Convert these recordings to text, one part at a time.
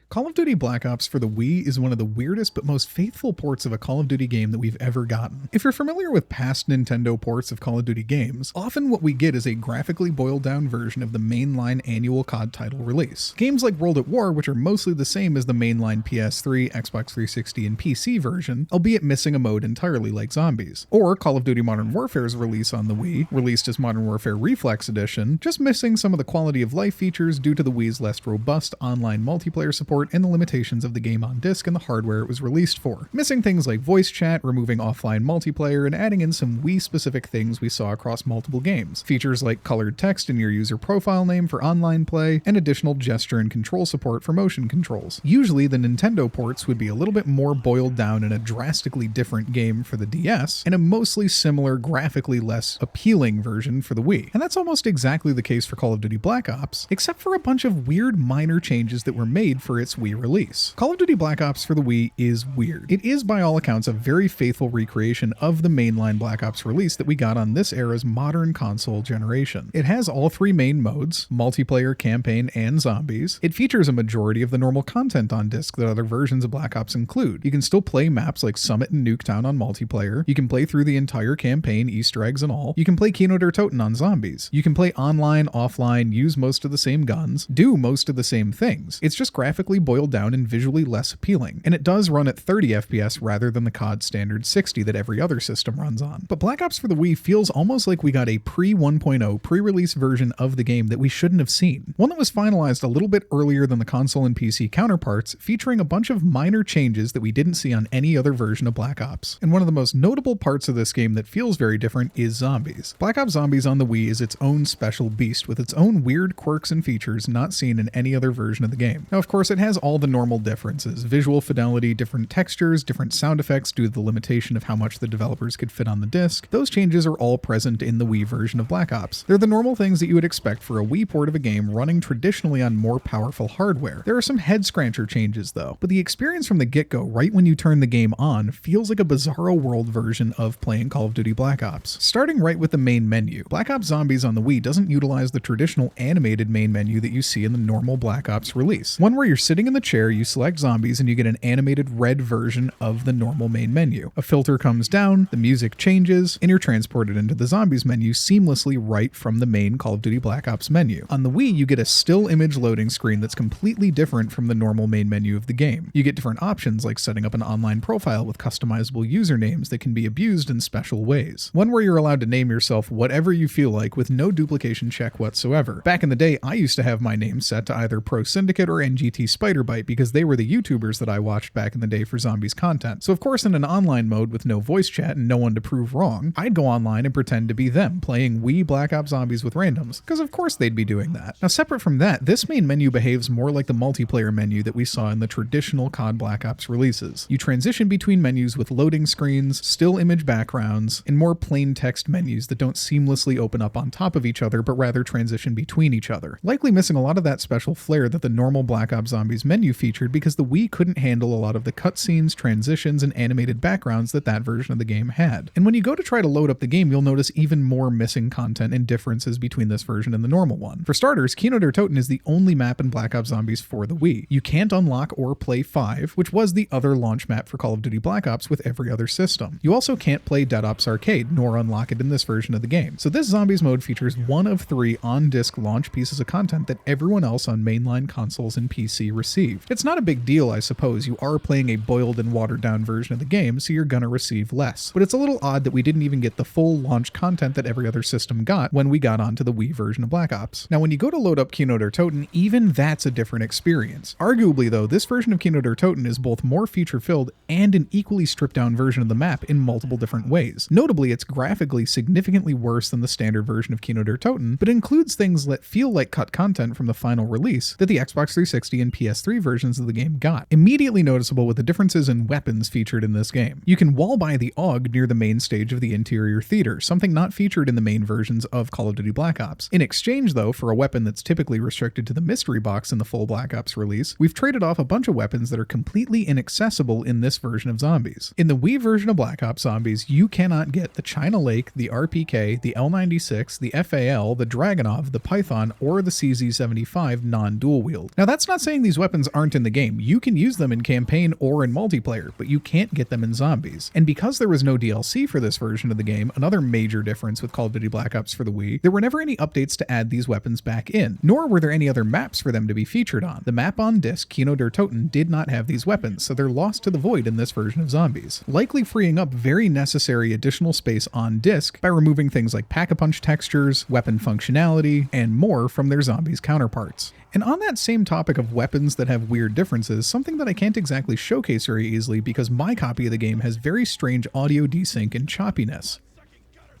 Call of Duty Black Ops for the Wii is one of the weirdest but most faithful ports of a Call of Duty game that we've ever gotten. If you're familiar with past Nintendo ports of Call of Duty games, often what we get is a graphically boiled down version of the mainline annual COD title release. Games like World at War, which are mostly the same as the mainline PS3, Xbox 360, and PC version, albeit missing a mode entirely like Zombies. Or Call of Duty Modern Warfare's release on the Wii, released as Modern Warfare Reflex Edition, just missing some of the quality of life features due to the Wii's less robust online multiplayer support and the limitations of the game on disc and the hardware it was released for. Missing things like voice chat, removing offline multiplayer, and adding in some Wii-specific things we saw across multiple games. Features like colored text in your user profile name for online play, and additional gesture and control support for motion controls. Usually, the Nintendo ports would be a little bit more boiled down in a drastically different game for the DS, and a mostly similar, graphically less appealing version for the Wii. And that's almost exactly the case for Call of Duty Black Ops, except for a bunch of weird minor changes that were made for its Wii release. Call of Duty Black Ops for the Wii is weird. It is by all accounts a very faithful recreation of the mainline Black Ops release that we got on this era's modern console generation. It has all three main modes, multiplayer, campaign, and zombies. It features a majority of the normal content on disc that other versions of Black Ops include. You can still play maps like Summit and Nuketown on multiplayer. You can play through the entire campaign, Easter eggs and all. You can play Kino der Toten on zombies. You can play online, offline, use most of the same guns, do most of the same things. It's just graphically boiled down and visually less appealing, and it does run at 30 FPS rather than the COD standard 60 that every other system runs on. But Black Ops for the Wii feels almost like we got a pre-1.0 pre-release version of the game that we shouldn't have seen. One that was finalized a little bit earlier than the console and PC counterparts, featuring a bunch of minor changes that we didn't see on any other version of Black Ops. And one of the most notable parts of this game that feels very different is zombies. Black Ops Zombies on the Wii is its own special beast with its own weird quirks and features not seen in any other version of the game. Now, of course, it has all the normal differences: visual fidelity, different textures, different sound effects due to the limitation of how much the developers could fit on the disc. Those changes are all present in the Wii version of Black Ops. They're the normal things that you would expect for a Wii port of a game running traditionally on more powerful hardware. There are some head-scratcher changes though, but the experience from the get-go right when you turn the game on feels like a bizarro world version of playing Call of Duty Black Ops. Starting right with the main menu, Black Ops Zombies on the Wii doesn't utilize the traditional animated main menu that you see in the normal Black Ops release. One where you're sitting in the chair, you select zombies, and you get an animated red version of the normal main menu. A filter comes down, the music changes, and you're transported into the zombies menu seamlessly right from the main Call of Duty Black Ops menu. On the Wii, you get a still image loading screen that's completely different from the normal main menu of the game. You get different options like setting up an online profile with customizable usernames that can be abused in special ways. One where you're allowed to name yourself whatever you feel like with no duplication check whatsoever. Back in the day, I used to have my name set to either Pro Syndicate or NGT Spiderbite because they were the YouTubers that I watched back in the day for zombies content. So of course, in an online mode with no voice chat and no one to prove wrong, I'd go online and pretend to be them, playing Wii Black Ops Zombies with randoms, because of course they'd be doing that. Now, separate from that, this main menu behaves more like the multiplayer menu that we saw in the traditional COD Black Ops releases. You transition between menus with loading screens, still image backgrounds, and more plain text menus that don't seamlessly open up on top of each other, but rather transition between each other. Likely missing a lot of that special flair that the normal Black Ops Zombies menu featured because the Wii couldn't handle a lot of the cutscenes, transitions, and animated backgrounds that version of the game had. And when you go to try to load up the game, you'll notice even more missing content and differences between this version and the normal one. For starters, Kino der Toten is the only map in Black Ops Zombies for the Wii. You can't unlock or play 5, which was the other launch map for Call of Duty Black Ops with every other system. You also can't play Dead Ops Arcade, nor unlock it in this version of the game. So this Zombies mode features one of 3 on-disc launch pieces of content that everyone else on mainline consoles and PC received. It's not a big deal, I suppose. You are playing a boiled and watered down version of the game, so you're gonna receive less. But it's a little odd that we didn't even get the full launch content that every other system got when we got onto the Wii version of Black Ops. Now, when you go to load up Kino der Toten, even that's a different experience. Arguably, though, this version of Kino der Toten is both more feature-filled and an equally stripped-down version of the map in multiple different ways. Notably, it's graphically significantly worse than the standard version of Kino der Toten, but includes things that feel like cut content from the final release that the Xbox 360 and PS3 versions of the game got. Immediately noticeable with the differences in weapons featured in this game. You can wall buy the AUG near the main stage of the interior theater, something not featured in the main versions of Call of Duty Black Ops. In exchange, though, for a weapon that's typically restricted to the mystery box in the full Black Ops release, we've traded off a bunch of weapons that are completely inaccessible in this version of Zombies. In the Wii version of Black Ops Zombies, you cannot get the China Lake, the RPK, the L96, the FAL, the Dragunov, the Python, or the CZ75 non-dual wield. Now, that's not saying these These weapons aren't in the game. You can use them in campaign or in multiplayer, but you can't get them in zombies. And because there was no DLC for this version of the game, another major difference with Call of Duty Black Ops for the Wii, there were never any updates to add these weapons back in, nor were there any other maps for them to be featured on. The map on disc, Kino der Toten, did not have these weapons, so they're lost to the void in this version of zombies, likely freeing up very necessary additional space on disc by removing things like pack-a-punch textures, weapon functionality, and more from their zombies counterparts. And on that same topic of weapons that have weird differences, something that I can't exactly showcase very easily because my copy of the game has very strange audio desync and choppiness,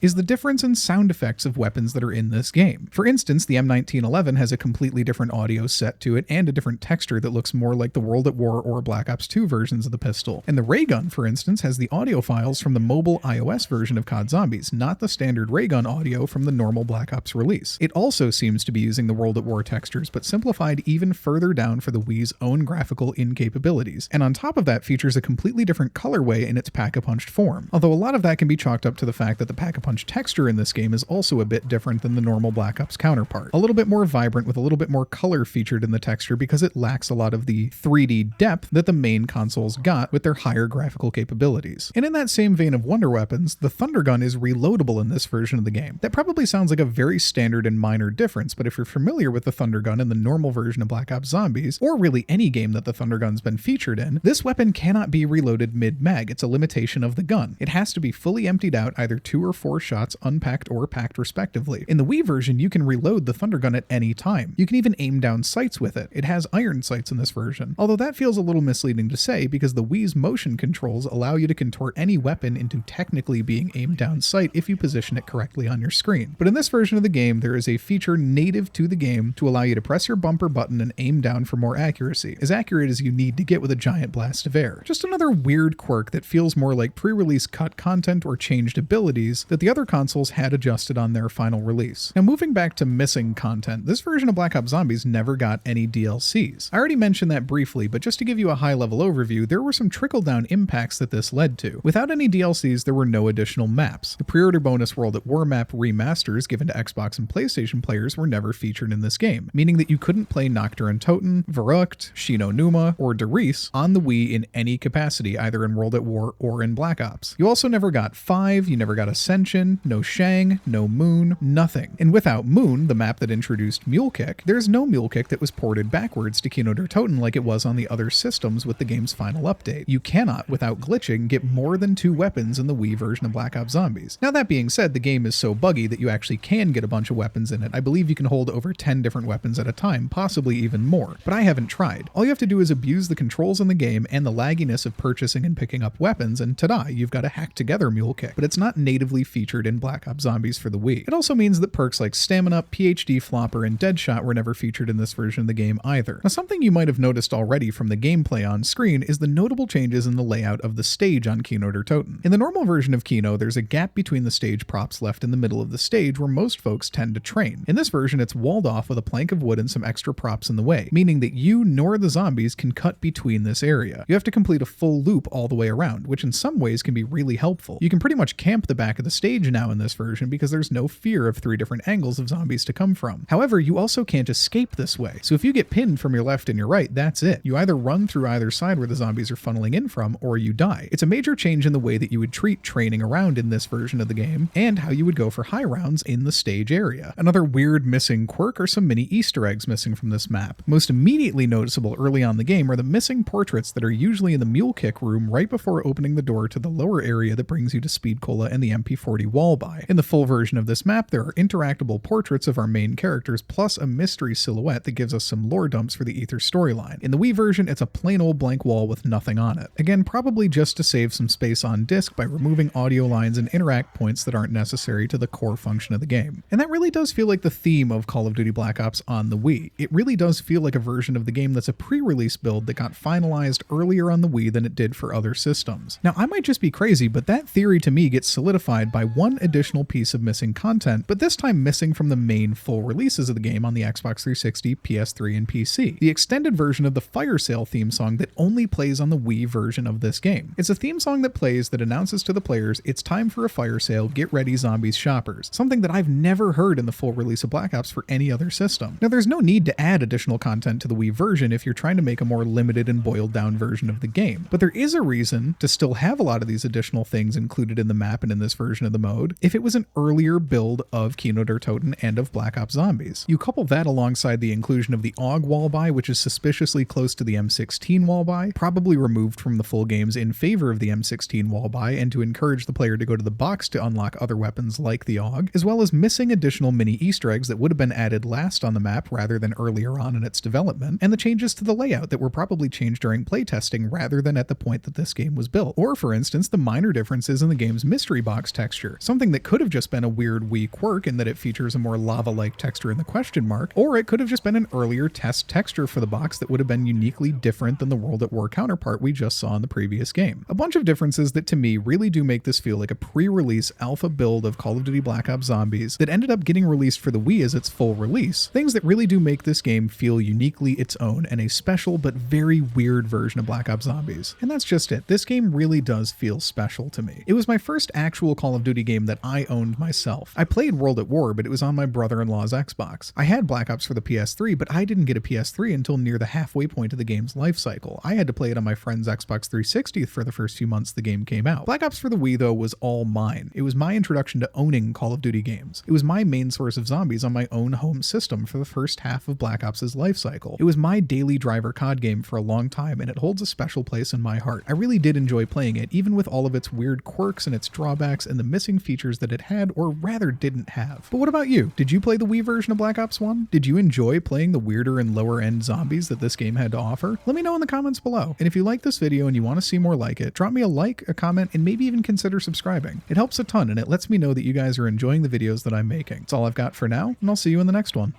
is the difference in sound effects of weapons that are in this game. For instance, the M1911 has a completely different audio set to it and a different texture that looks more like the World at War or Black Ops 2 versions of the pistol. And the ray gun, for instance, has the audio files from the mobile iOS version of COD Zombies, not the standard ray gun audio from the normal Black Ops release. It also seems to be using the World at War textures, but simplified even further down for the Wii's own graphical incapabilities. And on top of that, features a completely different colorway in its pack-a-punched form. Although a lot of that can be chalked up to the fact that the pack-a-punch texture in this game is also a bit different than the normal Black Ops counterpart. A little bit more vibrant with a little bit more color featured in the texture because it lacks a lot of the 3D depth that the main consoles got with their higher graphical capabilities. And in that same vein of wonder weapons, the Thunder Gun is reloadable in this version of the game. That probably sounds like a very standard and minor difference, but if you're familiar with the Thunder Gun in the normal version of Black Ops Zombies, or really any game that the Thunder Gun's been featured in, this weapon cannot be reloaded mid-mag. It's a limitation of the gun. It has to be fully emptied out, either 2 or 4 shots, unpacked or packed respectively. In the Wii version, you can reload the Thunder Gun at any time. You can even aim down sights with it. It has iron sights in this version, although that feels a little misleading to say because the Wii's motion controls allow you to contort any weapon into technically being aimed down sight if you position it correctly on your screen. But in this version of the game, there is a feature native to the game to allow you to press your bumper button and aim down for more accuracy, as accurate as you need to get with a giant blast of air. Just another weird quirk that feels more like pre-release cut content or changed abilities that the other consoles had adjusted on their final release. Now moving back to missing content, this version of Black Ops Zombies never got any DLCs. I already mentioned that briefly, but just to give you a high-level overview, there were some trickle-down impacts that this led to. Without any DLCs, there were no additional maps. The pre-order bonus World at War map remasters given to Xbox and PlayStation players were never featured in this game, meaning that you couldn't play Nocturne Toten, Verrückt, Shino Numa, or Der Reese on the Wii in any capacity, either in World at War or in Black Ops. You also never got 5, you never got Ascension, no Shang, no Moon, nothing. And without Moon, the map that introduced Mule Kick, there's no Mule Kick that was ported backwards to Kino der Toten like it was on the other systems with the game's final update. You cannot, without glitching, get more than 2 weapons in the Wii version of Black Ops Zombies. Now that being said, the game is so buggy that you actually can get a bunch of weapons in it. I believe you can hold over 10 different weapons at a time, possibly even more, but I haven't tried. All you have to do is abuse the controls in the game and the lagginess of purchasing and picking up weapons, and ta-da, you've got a hacked together Mule Kick, but it's not natively featured in Black Ops Zombies for the Wii. It also means that perks like Stamina, PhD Flopper, and Deadshot were never featured in this version of the game either. Now something you might have noticed already from the gameplay on screen is the notable changes in the layout of the stage on Kino der Toten. In the normal version of Kino, there's a gap between the stage props left in the middle of the stage where most folks tend to train. In this version, it's walled off with a plank of wood and some extra props in the way, meaning that you nor the zombies can cut between this area. You have to complete a full loop all the way around, which in some ways can be really helpful. You can pretty much camp the back of the stage now in this version because there's no fear of 3 different angles of zombies to come from. However, you also can't escape this way, so if you get pinned from your left and your right, that's it. You either run through either side where the zombies are funneling in from, or you die. It's a major change in the way that you would treat training around in this version of the game, and how you would go for high rounds in the stage area. Another weird missing quirk are some mini Easter eggs missing from this map. Most immediately noticeable early on in the game are the missing portraits that are usually in the Mule Kick room right before opening the door to the lower area that brings you to Speed Cola and the MP40 wall buy. In the full version of this map, there are interactable portraits of our main characters plus a mystery silhouette that gives us some lore dumps for the Ether storyline. In the Wii version, it's a plain old blank wall with nothing on it. Again, probably just to save some space on disc by removing audio lines and interact points that aren't necessary to the core function of the game. And that really does feel like the theme of Call of Duty Black Ops on the Wii. It really does feel like a version of the game that's a pre-release build that got finalized earlier on the Wii than it did for other systems. Now, I might just be crazy, but that theory to me gets solidified by one additional piece of missing content, but this time missing from the main full releases of the game on the Xbox 360, PS3, and PC. The extended version of the Fire Sale theme song that only plays on the Wii version of this game. It's a theme song that plays that announces to the players it's time for a fire sale, get ready zombies shoppers, something that I've never heard in the full release of Black Ops for any other system. Now there's no need to add additional content to the Wii version if you're trying to make a more limited and boiled down version of the game, but there is a reason to still have a lot of these additional things included in the map and in this version of the mode if it was an earlier build of Kino der Toten and of Black Ops Zombies. You couple that alongside the inclusion of the AUG wall buy, which is suspiciously close to the M16 wall buy, probably removed from the full games in favor of the M16 wall buy and to encourage the player to go to the box to unlock other weapons like the AUG, as well as missing additional mini Easter eggs that would have been added last on the map rather than earlier on in its development, and the changes to the layout that were probably changed during playtesting rather than at the point that this game was built. Or for instance, the minor differences in the game's mystery box texture, something that could have just been a weird Wii quirk in that it features a more lava-like texture in the question mark, or it could have just been an earlier test texture for the box that would have been uniquely different than the World at War counterpart we just saw in the previous game. A bunch of differences that to me really do make this feel like a pre-release alpha build of Call of Duty Black Ops Zombies that ended up getting released for the Wii as its full release. Things that really do make this game feel uniquely its own and a special but very weird version of Black Ops Zombies. And that's just it. This game really does feel special to me. It was my first actual Call of Duty game that I owned myself. I played World at War, but it was on my brother-in-law's Xbox. I had Black Ops for the PS3, but I didn't get a PS3 until near the halfway point of the game's life cycle. I had to play it on my friend's Xbox 360 for the first few months the game came out. Black Ops for the Wii, though, was all mine. It was my introduction to owning Call of Duty games. It was my main source of zombies on my own home system for the first half of Black Ops' life cycle. It was my daily driver COD game for a long time, and it holds a special place in my heart. I really did enjoy playing it, even with all of its weird quirks and its drawbacks and the missing features that it had, or rather didn't have. But what about you? Did you play the Wii version of Black Ops 1? Did you enjoy playing the weirder and lower end zombies that this game had to offer? Let me know in the comments below. And if you like this video and you want to see more like it, drop me a like, a comment, and maybe even consider subscribing. It helps a ton and it lets me know that you guys are enjoying the videos that I'm making. That's all I've got for now, and I'll see you in the next one.